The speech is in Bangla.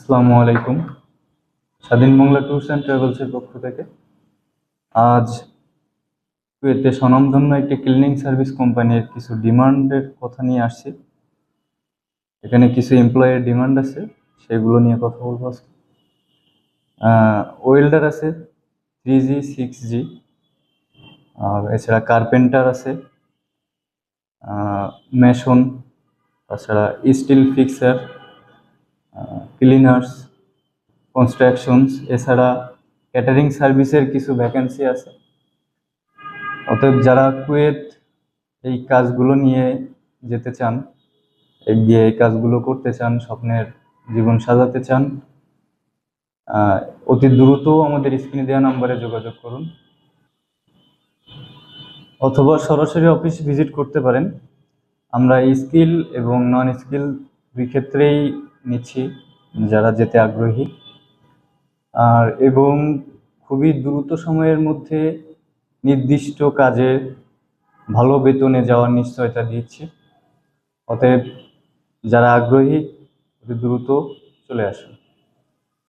আসসালামু আলাইকুম। স্বাধীন বাংলা ট্যুরস অ্যান্ড ট্রাভেলসের পক্ষ থেকে আজ কুয়েতে স্বনামধন্য একটি ক্লিনিং সার্ভিস কোম্পানির কিছু ডিমান্ডের কথা নিয়ে আসছি। এখানে কিছু এমপ্লয়ের ডিমান্ড আছে, সেগুলো নিয়ে কথা বলবো আজকে। ওয়েল্ডার আছে 3G 6G, আর এছাড়া কার্পেন্টার আছে, মেশন, তাছাড়া স্টিল ফিক্সার, ক্লিনার্স, কনস্ট্রাকশনস, এছাড়া ক্যাটারিং সার্ভিসের কিছু ভ্যাকেন্সি আছে। অতএব যারা কুয়েত এই কাজগুলো নিয়ে যেতে চান, গিয়ে এই কাজগুলো করতে চান, স্বপ্নের জীবন সাজাতে চান, অতি দ্রুত আমাদের স্ক্রিনে দেওয়া নাম্বারে যোগাযোগ করুন, অথবা সরাসরি অফিস ভিজিট করতে পারেন। আমরা স্কিল এবং নন স্কিল দুই ক্ষেত্রেই নিচ্ছি যারা যেতে আগ্রহী, এবং খুবই দ্রুত সময়ের মধ্যে নির্দিষ্ট কাজে ভালো বেতনে যাওয়ার নিশ্চয়তা দিচ্ছি। অতএব যারা আগ্রহী, দ্রুত চলে আসুন।